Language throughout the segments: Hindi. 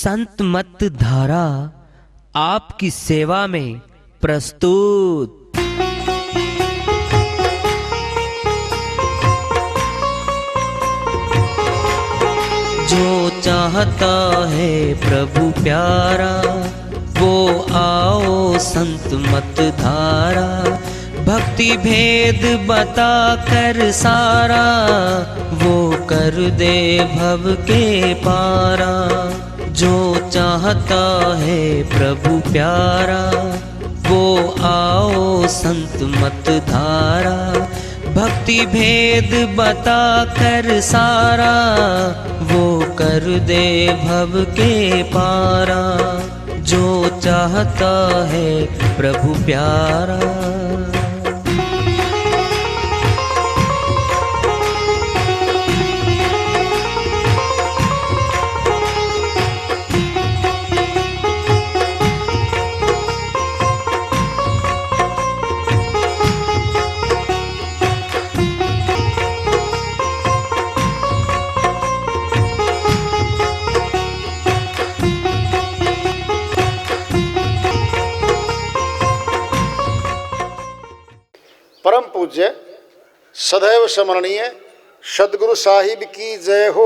संत मत धारा आपकी सेवा में प्रस्तुत। जो चाहता है प्रभु प्यारा वो आओ संत मत धारा, भक्ति भेद बता कर सारा वो कर दे भव के पारा। जो चाहता है प्रभु प्यारा वो आओ संत मत धारा, भक्ति भेद बता कर सारा वो कर दे भव के पारा। जो चाहता है प्रभु प्यारा। परम पूज्य सदैव स्मरणीय सदगुरु साहिब की जय हो।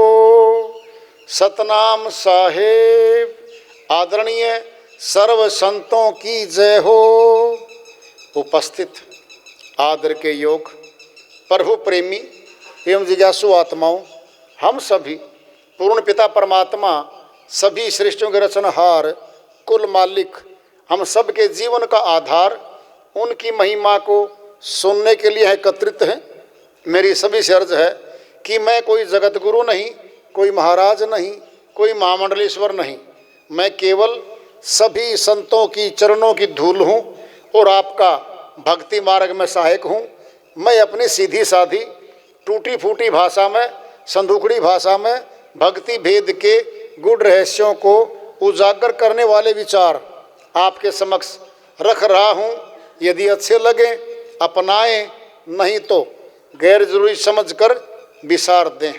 सतनाम साहेब आदरणीय सर्व संतों की जय हो। उपस्थित आदर के योग प्रभु प्रेमी एवं जिज्ञासु आत्माओं, हम सभी पूर्ण पिता परमात्मा सभी सृष्टियों के रचनहार कुल मालिक हम सब के जीवन का आधार उनकी महिमा को सुनने के लिए एकत्रित हैं। मेरी सभी से अर्ज है कि मैं कोई जगत गुरु नहीं, कोई महाराज नहीं, कोई महामंडलेश्वर नहीं, मैं केवल सभी संतों की चरणों की धूल हूँ और आपका भक्ति मार्ग में सहायक हूँ। मैं अपनी सीधी साधी टूटी फूटी भाषा में, संदूकड़ी भाषा में भक्ति भेद के गुड़ रहस्यों को उजागर करने वाले विचार आपके समक्ष रख रहा हूँ। यदि अच्छे लगे अपनाएं, नहीं तो गैर जरूरी समझकर विसार दें।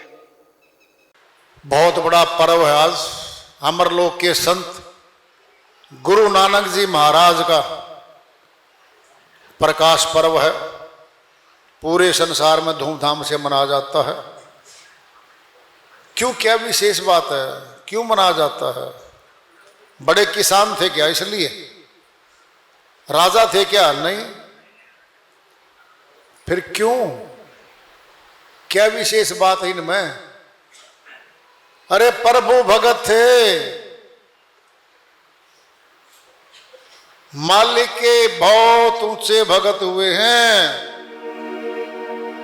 बहुत बड़ा पर्व है आज। अमरलोक के संत गुरु नानक जी महाराज का प्रकाश पर्व है। पूरे संसार में धूमधाम से मनाया जाता है। क्यों, क्या विशेष बात है, क्यों मनाया जाता है? बड़े किसान थे क्या इसलिए? राजा थे क्या? नहीं। फिर क्यों, क्या विशेष बात है इनमें? अरे प्रभु भगत थे, मालिक के बहुत ऊंचे भगत हुए हैं,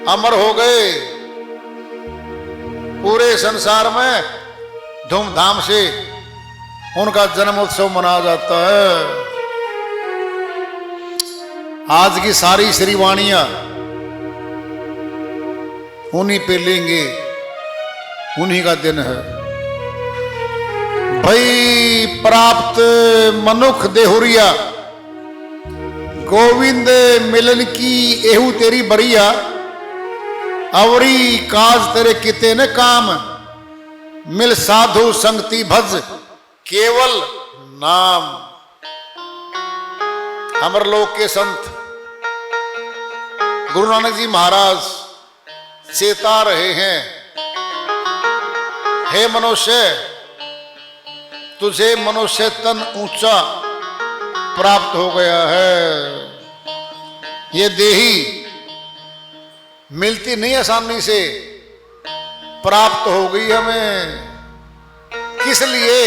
अमर हो गए। पूरे संसार में धूमधाम से उनका जन्मोत्सव मनाया जाता है। आज की सारी श्रीवाणियां उन्हीं पे लेंगे, उन्हीं का दिन है। भई प्राप्त मनुख देहुरिया, गोविंद मिलन की एहू तेरी बरिया, अवरी काज तेरे किते न काम, मिल साधु संगति भज केवल नाम। अमरलोक के संत गुरु नानक जी महाराज चेता रहे हैं, हे मनुष्य, तुझे मनुष्य तन ऊंचा प्राप्त हो गया है। ये देही मिलती नहीं आसानी से, प्राप्त हो गई हमें। किस लिए?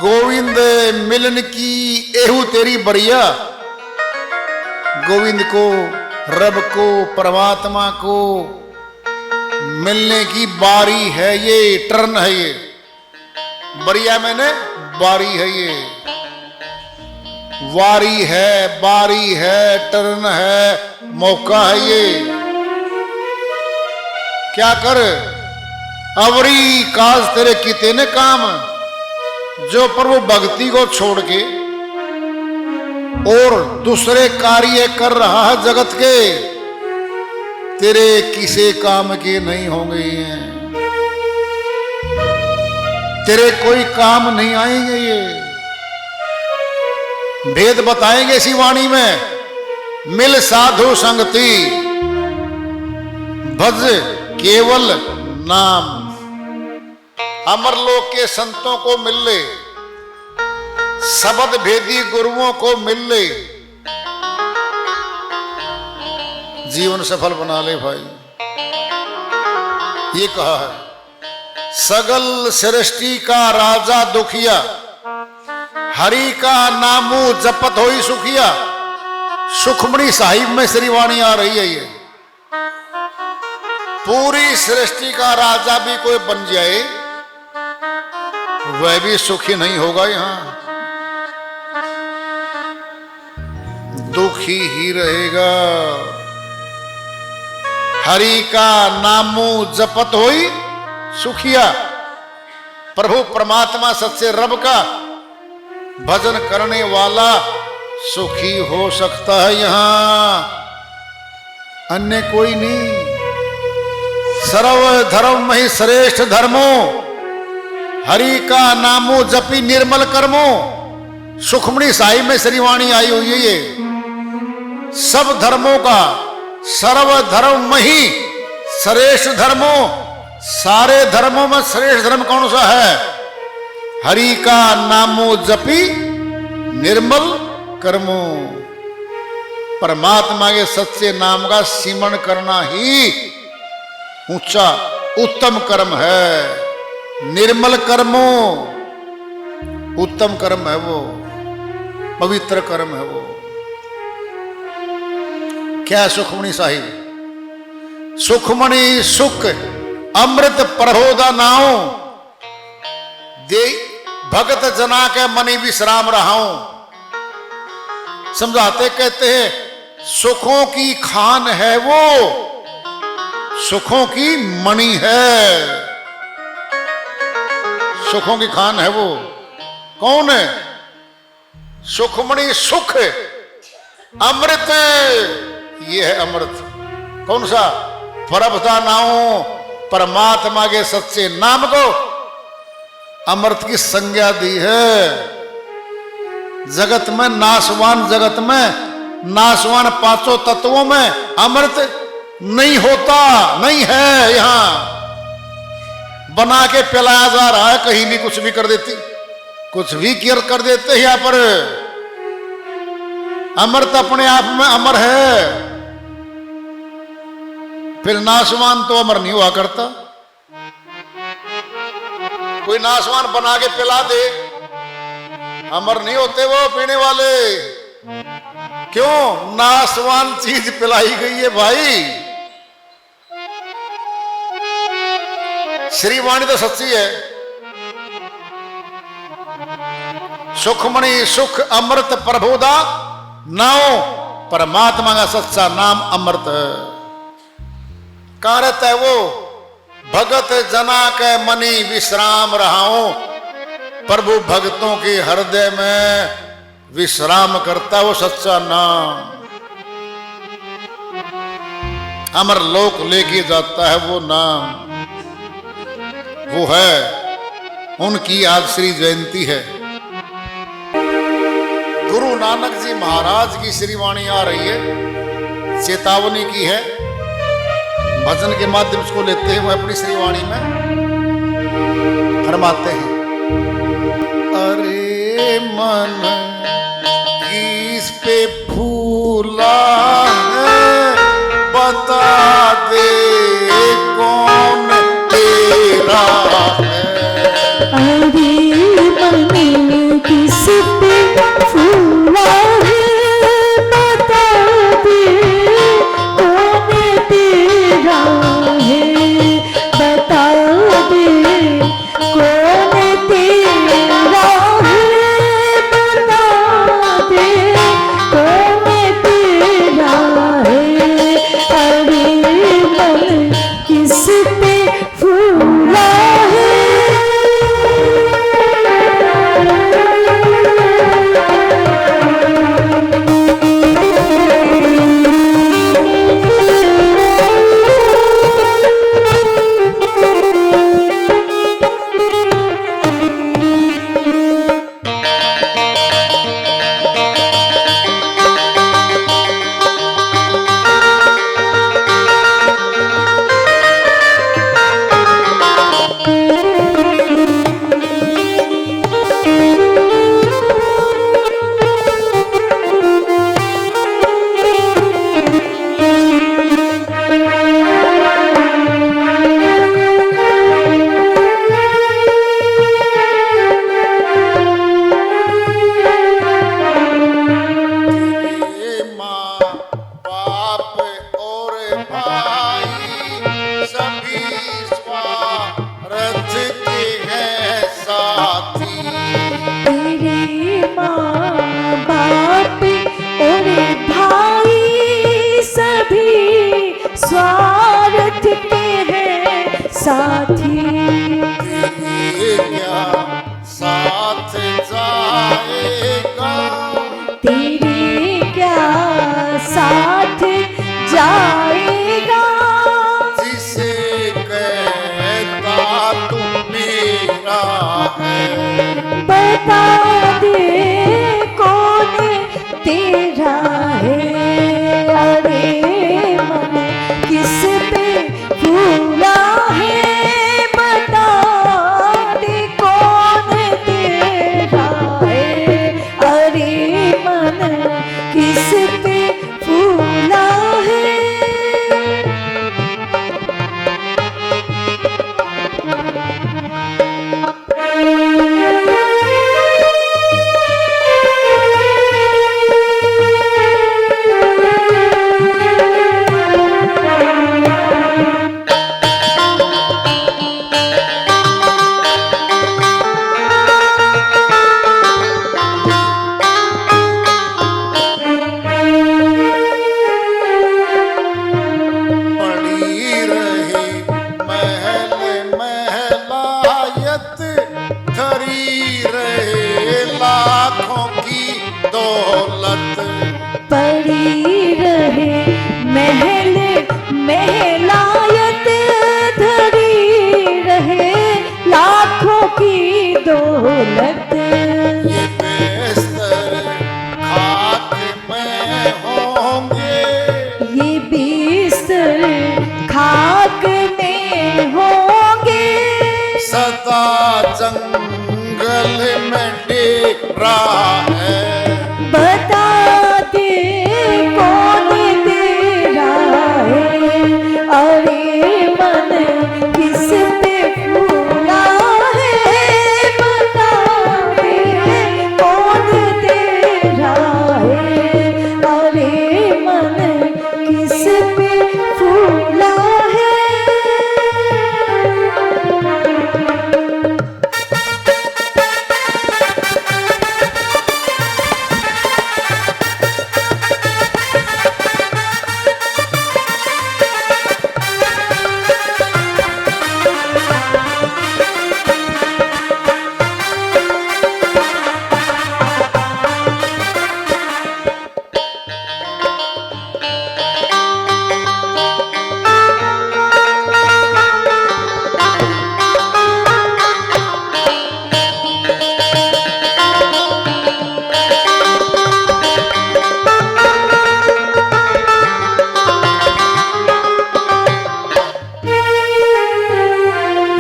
गोविंद मिलन की एहू तेरी बरिया। गोविंद को, रब को, परमात्मा को मिलने की बारी है, ये टर्न है। ये बरिया मैंने बारी है, ये वारी है, बारी है, टर्न है, मौका है। ये क्या कर, अवरी काज तेरे किते ने काम, जो प्रभु भक्ति को छोड़ के और दूसरे कार्य कर रहा है जगत के, तेरे किसी काम के नहीं होंगे। तेरे कोई काम नहीं आएंगे। ये भेद बताएंगे इसी वाणी में। मिल साधु संगति भज केवल नाम। अमरलोक के संतों को मिल ले, शब्द भेदी गुरुओं को मिल ले, जीवन सफल बना ले भाई। ये कहा है सगल सृष्टि का राजा दुखिया, हरि का नामू जपत होई सुखिया। सुखमणि साहिब में श्री वाणी आ रही है। ये पूरी सृष्टि का राजा भी कोई बन जाए वह भी सुखी नहीं होगा, यहां दुखी ही रहेगा। हरि का नामू जपत होई सुखिया। प्रभु परमात्मा सच्चे रब का भजन करने वाला सुखी हो सकता है, यहां अन्य कोई नहीं। सर्व धर्म में ही श्रेष्ठ धर्मो, हरि का नामो जपी निर्मल कर्मो। सुखमणि साहिब में श्रीवाणी आई हुई है। ये सब धर्मों का सर्व धर्म में ही श्रेष्ठ धर्मो। सारे धर्मों में श्रेष्ठ धर्म कौन सा है? हरि का नामो जपी निर्मल कर्मो। परमात्मा के सच्चे नाम का सिमरण करना ही ऊंचा उत्तम कर्म है। निर्मल कर्मो उत्तम कर्म है, वो पवित्र कर्म है। वो क्या है सुखमणि साहिब? सुखमणि सुख अमृत प्रभोदा नाओ, दे भगत जना के मनि विश्राम रहाऊं। समझाते कहते हैं सुखों की खान है वो, सुखों की मणि है। सुखों की खान है वो। कौन है? सुखमणि सुख अमृत। ये है अमृत। कौन सा? प्रभुता नाओ, परमात्मा के सच्चे नाम को अमृत की संज्ञा दी है। जगत में नाशवान, जगत में नाशवान पांचों तत्वों में अमृत नहीं होता, नहीं है। यहां बना के पिलाया जा रहा है, कहीं भी कुछ भी कर देती, कुछ भी कर देते हैं। यहां पर अमृत अपने आप में अमर है, फिर नाशवान तो अमर नहीं हुआ करता। कोई नाशवान बना के पिला दे, अमर नहीं होते वो पीने वाले। क्यों? नाशवान चीज पिलाई गई है भाई। श्रीवाणी तो सच्ची है। सुखमणि सुख अमृत प्रभुदा नाओ, परमात्मा का सच्चा नाम अमृत है। कहां रहता है वो? भगत जना के मनि विश्राम रहाऊं। प्रभु भक्तों के हृदय में विश्राम करता वो सच्चा नाम। अमर लोक लेके जाता है वो नाम। वो है, उनकी आज श्री जयंती है। गुरु नानक जी महाराज की श्रीवाणी आ रही है, चेतावनी की है। भजन के माध्यम से लेते हैं वो अपनी श्रीवाणी में फरमाते हैं, अरे मन किस पे फूला है बता दे कौन तेरा है। अरे मन किस पे फूला है बता दे कौन तेरा है। बता दे कौन तेरा है। बता दे कौन तेरा है। अरे मन किस पे फूला है। बता दे कौन तेरा है। अरे मन किस पे फूला है, बता दे कौन तेरा है। अरे मन किस पे फूला है। पड़ी रहे महल महलायत, धरी रहे लाखों की दौलत। पड़ी रहे महल महलायत, धरी रहे लाखों की दौलत। ये बेस्तर खाक में होंगे, ये बिस्तर खाक में होंगे। सदा जंगल में डेरा है। बता दे कौन तेरा है। अरे मन किस पे फूला है, बता दे कौन तेरा है। अरे मन किस पे फूला है।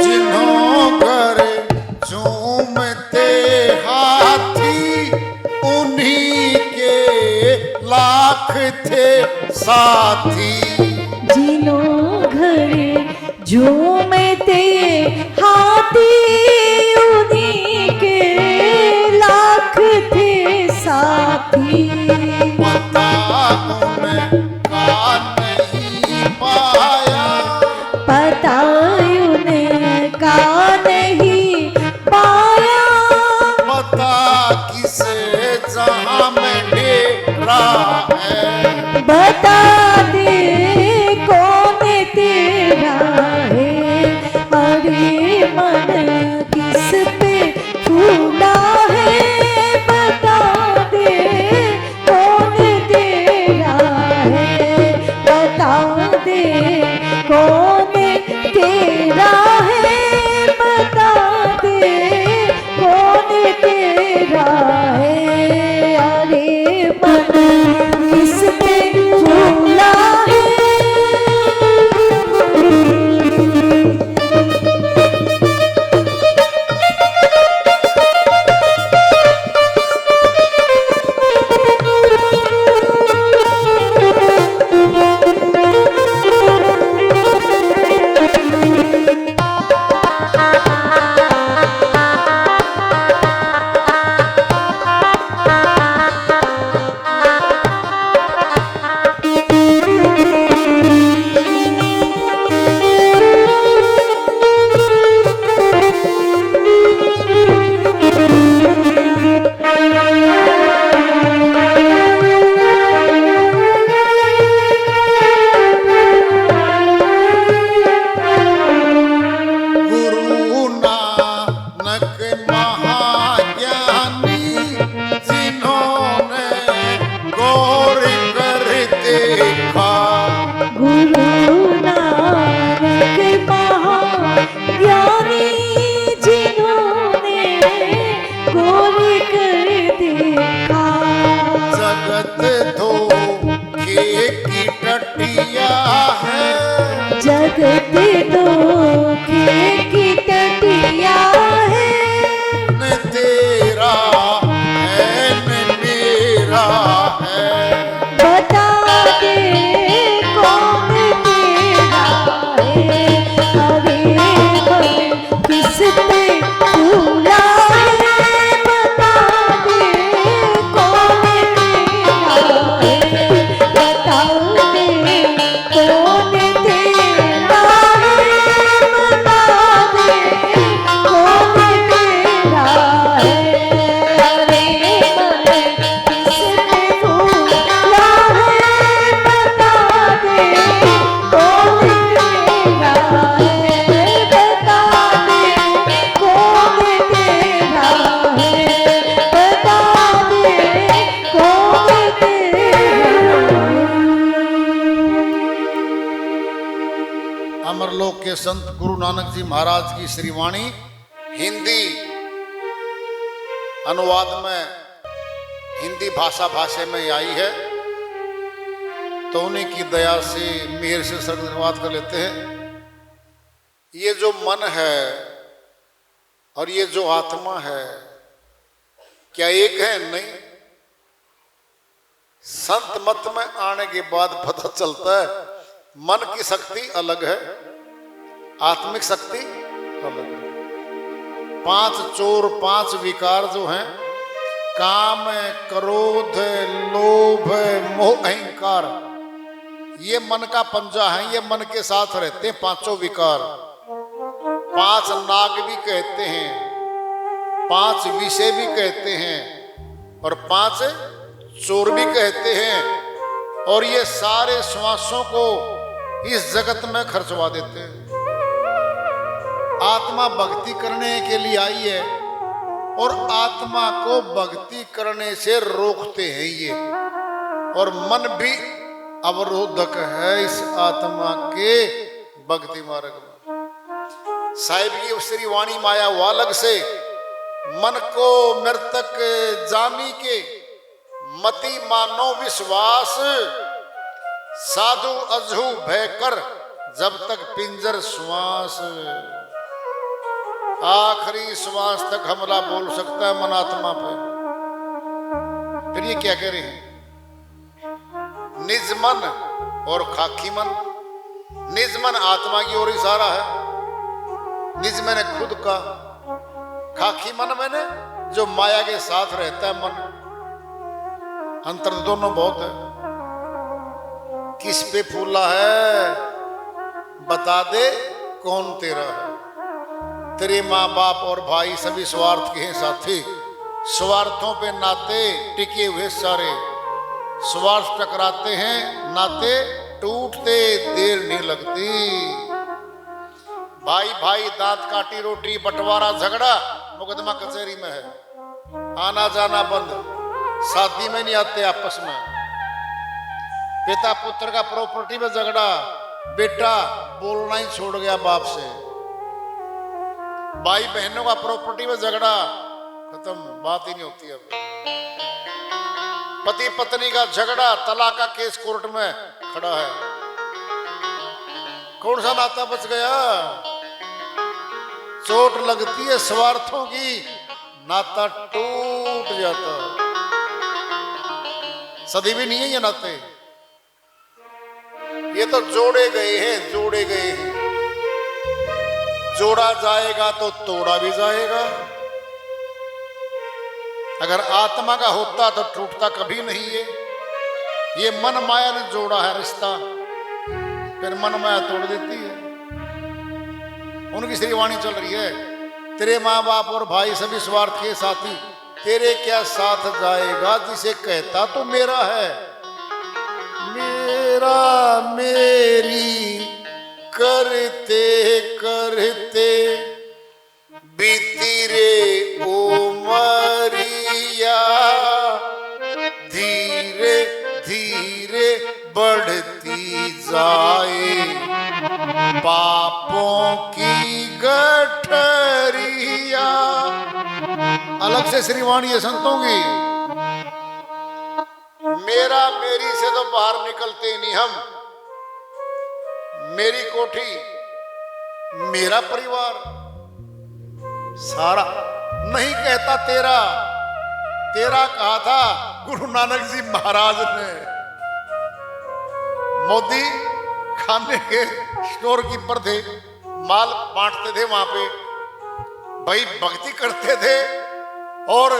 जिन्हों घर झूमते हाथी, उन्हीं के लाख थे साथी। जिनों घर झूमते हाथी, उन्हीं के लाख थे साथी। पता उनका नहीं पाया, पता उनका नहीं पाया। पता किसे जहां में डेरा है। बता दे कौन तेरा है। अरे मन किस पे फूला है, बता दे कौन तेरा है। बता दे कौन तेरा है। बता दे कौन तेरा है। अरे मन किस पे फूला है। धोखे की टटिया है। न तेरा है न मेरा है, बता दे कौन तेरा है। अरे मन किस पे फूला है, बता दे कौन तेरा है। बता दे कौन तेरा है, बता दे कौन तेरा है। अरे मन किस पे फूला है, बता दे कौन तेरा है। बता दे कौन तेरा है, बता दे कौन तेरा है। अमरलोक के संत गुरु नानक जी महाराज की श्री वाणी हिंदी अनुवाद में, हिंदी भाषा में आई है, तो उन्हीं की दया से मेहर से अनुवाद कर लेते हैं। ये जो मन है और ये जो आत्मा है, क्या एक है? नहीं। संत मत में आने के बाद पता चलता है मन की शक्ति अलग है, आत्मिक शक्ति अलग है। 5 चोर 5 विकार जो हैं, काम, क्रोध, लोभ, मोह, अहंकार, ये मन का पंजा है, ये मन के साथ रहते हैं। 5 विकार, 5 नाग भी कहते हैं, 5 विषय भी कहते हैं और 5 चोर भी कहते हैं। और ये सारे श्वासों को इस जगत में खर्चवा देते हैं। आत्मा भक्ति करने के लिए आई है और आत्मा को भक्ति करने से रोकते हैं ये, और मन भी अवरोधक है इस आत्मा के भक्ति मार्ग में। साहिब की श्री वाणी माया वालग से मन को मृतक जामी के, मति मानो विश्वास, साधु अजहू भय कर जब तक पिंजर श्वास। आखिरी श्वास तक हमला बोल सकता है मन आत्मा पे। फिर ये क्या कह रहे हैं? निज मन और खाकी मन। निज मन आत्मा की ओर इशारा है, निज मैंने खुद का, खाकी मन मैंने जो माया के साथ रहता है मन। अंतर दोनों बहुत है। किस पे फूला है, बता दे कौन तेरा है। तेरे माँ बाप और भाई सभी स्वार्थ के हैं साथी, स्वार्थों पे नाते टिके हुए सारे, स्वार्थ टकराते हैं, नाते टूटते देर नहीं लगती। भाई भाई दांत काटी रोटी बंटवारा झगड़ा मुकदमा कचहरी में है, आना जाना बंद, शादी में नहीं आते आपस में। पिता पुत्र का प्रॉपर्टी में झगड़ा, बेटा बोलना ही छोड़ गया बाप से। भाई बहनों का प्रॉपर्टी में झगड़ा, खत्म, बात ही नहीं होती अब। पति पत्नी का झगड़ा, तलाक का केस कोर्ट में खड़ा है। कौन सा नाता बच गया? चोट लगती है स्वार्थों की, नाता टूट जाता है। सदी भी नहीं है ये नाते, ये तो जोड़े गए हैं, जोड़े गए हैं। जोड़ा जाएगा तो तोड़ा भी जाएगा। अगर आत्मा का होता तो टूटता कभी नहीं है। ये मन माया ने जोड़ा है रिश्ता, फिर मन माया तोड़ देती है। उनकी श्री वाणी चल रही है, तेरे माँ बाप और भाई सभी स्वार्थ के साथी, तेरे क्या साथ जाएगा जिसे कहता तो मेरा है। मेरा मेरी करते करते बीती रे उमरिया, धीरे धीरे बढ़ती जाए पापों की गठरिया। अलग से श्रीवाणी है संतों की। मेरा मेरी से तो बाहर निकलते ही नहीं हम। मेरी कोठी मेरा परिवार सारा नहीं कहता तेरा, तेरा कहा था गुरु नानक जी महाराज ने। मोदी खाने के स्टोर कीपर थे, माल बांटते थे वहां पे, भाई भक्ति करते थे और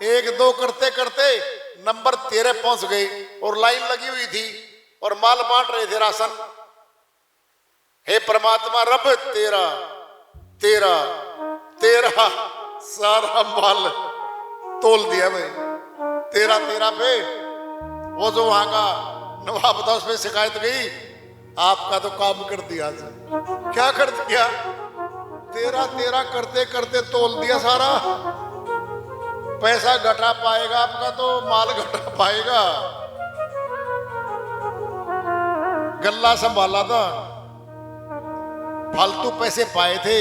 एक दो करते करते नंबर 13 पहुंच गए और लाइन लगी हुई थी और माल बांट रहे थे राशन। हे परमात्मा रब तेरा तेरा तेरा सारा माल तोल दिया भाई, तेरा तेरा पे। वो जो वहां का नवाब था उसमें शिकायत गई, आपका तो काम कर दिया। क्या कर दिया? तेरा तेरा करते करते तोल दिया सारा। पैसा घटा पाएगा आपका तो माल घटा पाएगा। गल्ला संभाला था, फालतू पैसे पाए थे,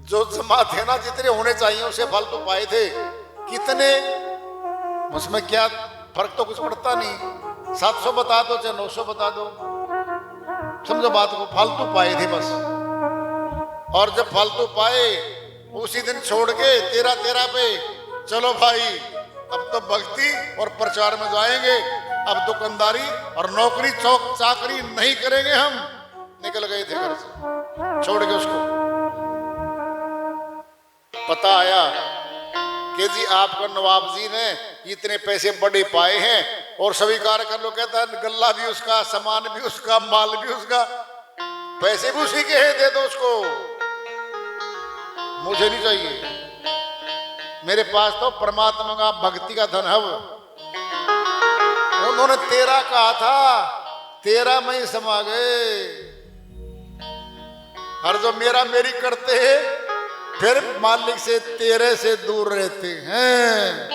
जो जमा थे ना जितने होने चाहिए उसे फालतू पाए थे। कितने? उसमें क्या फर्क तो कुछ पड़ता नहीं, 700 बता दो चाहे 900 बता दो, समझो बात को, फालतू पाए थे बस। और जब फालतू पाए उसी दिन छोड़ के तेरा तेरा पे चलो भाई अब तो भक्ति और प्रचार में जाएंगे, अब दुकानदारी और नौकरी चौक चाकरी नहीं करेंगे हम। निकल गए थे घर से छोड़ के उसको। पता आया कि जी आपका नवाब जी ने इतने पैसे बड़े पाए हैं और स्वीकार कर लो। कहता है गल्ला भी उसका, सामान भी उसका, माल भी उसका, पैसे भी उसी के हैं, दे दो उसको, मुझे नहीं चाहिए। मेरे पास तो परमात्मा का भक्ति का धन है। उन्होंने तेरा कहा था, तेरा में ही समा गए। हर जो मेरा मेरी करते हैं फिर मालिक से तेरे से दूर रहते हैं।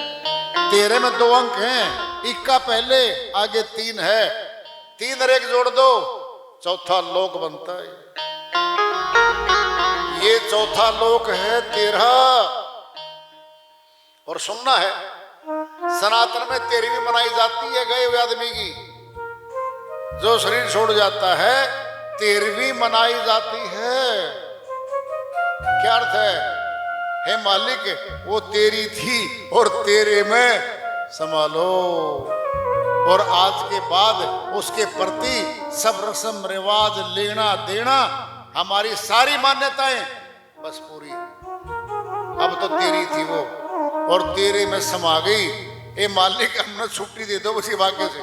तेरे में 2 अंक हैं, इक्का पहले आगे 3 है, 3 और 1 जोड़ दो, चौथा लोक बनता है। ये चौथा लोक है तेरा। और सुनना है, सनातन में 13वीं मनाई जाती है गए हुए आदमी की। जो शरीर छोड़ जाता है 13वीं मनाई जाती है। क्या अर्थ है? हे मालिक वो तेरी थी और तेरे में संभालो। और आज के बाद उसके प्रति सब रस्म रिवाज लेना देना हमारी सारी मान्यताएं बस पूरी। अब तो तेरी थी वो और तेरे में समा गई। ए मालिक हमने छुट्टी दे दो उसी भाग्य से।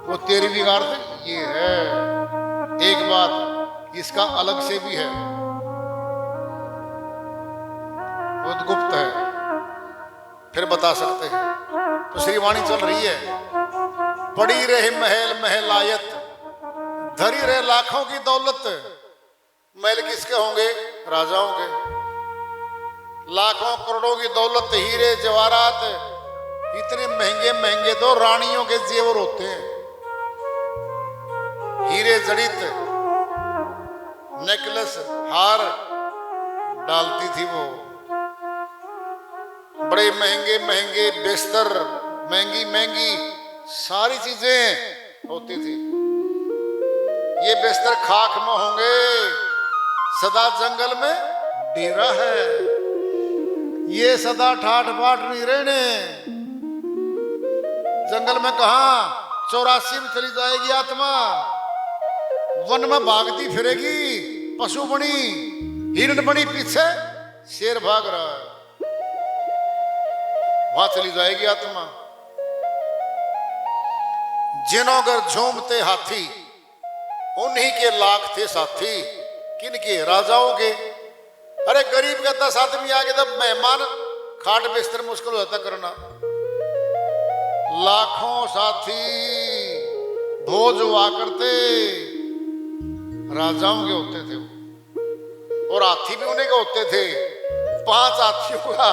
वो तेरी बिगाड़ से ये है। एक बात इसका अलग से भी है, बहुत गुप्त है, फिर बता सकते हैं। तो श्रीवाणी चल रही है, पड़ी रहे महल महलायत, धरी रहे लाखों की दौलत। महल किसके होंगे? राजाओं के। लाखों करोड़ों की दौलत, हीरे जवाहरात, इतने महंगे महंगे तो रानियों के जेवर होते हैं। हीरे जड़ित नेकलेस हार डालती थी वो। बड़े महंगे महंगे बिस्तर, महंगी महंगी सारी चीजें होती थी। ये बिस्तर खाक में होंगे, सदा जंगल में डेरा है। ये सदा ठाठ बाट नहीं रहने। जंगल में कहा 84 में चली जाएगी आत्मा, वन में भागती फिरेगी, पशु बनी, हिरण बनी, पीछे शेर भाग रहा है, वहां चली जाएगी आत्मा। जिनों घर झूमते हाथी, उन्हीं के लाख थे साथी। किनके? राजाओं के। अरे गरीब का 10 आदमी आ गए तब मेहमान, खाट बिस्तर मुश्किल हो जाता करना। लाखों साथी भोज हुआ करते, राजाओं के होते थे वो। और हाथी भी उन्हीं के होते थे। 5 हाथियों का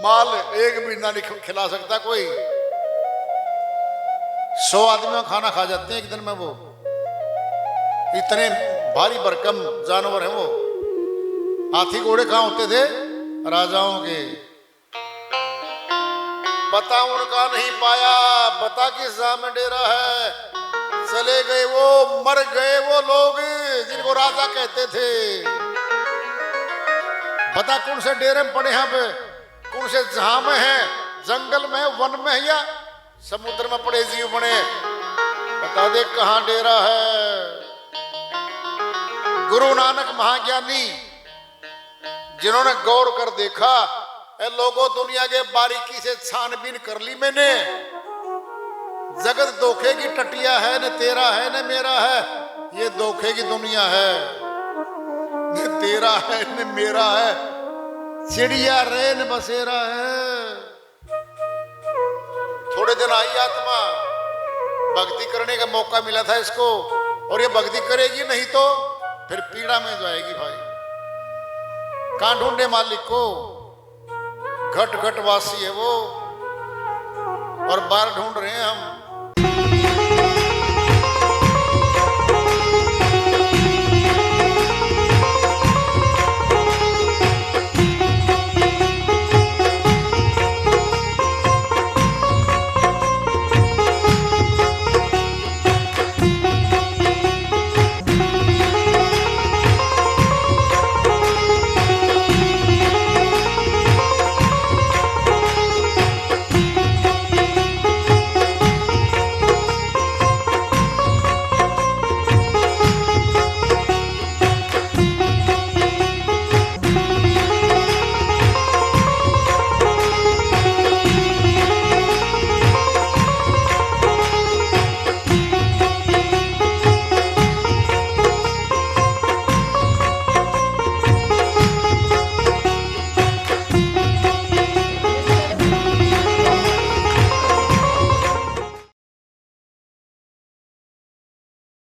माल एक भी ना खिला सकता कोई। 100 आदमी का खाना खा जाते हैं एक दिन में वो। इतने भारी भरकम जानवर हैं वो। हाथी घोड़े कहाँ होते थे? राजाओं के। पता उनका नहीं पाया, बता किस में डेरा है। चले गए वो, मर गए वो लोग जिनको राजा कहते थे। बता कौन से डेरे में पड़े हैं पे, कौन से जहां में है, जंगल में, वन में है या समुद्र में पड़े जीव बने, बता दे कहां डेरा है। गुरु नानक महाज्ञानी जिन्होंने गौर कर देखा, ए लोगों दुनिया के बारीकी से छानबीन कर ली मैंने, जगत धोखे की टटिया है, न तेरा है न मेरा है, ये धोखे की दुनिया है। न तेरा है न मेरा है, चिड़िया रे न बसेरा है। थोड़े दिन आई आत्मा, भक्ति करने का मौका मिला था इसको, और ये भक्ति करेगी नहीं तो फिर पीड़ा में जाएगी भाई। कहां ढूंढे मालिक को, घट घट वासी है वो, और बाहर ढूंढ रहे हैं हम।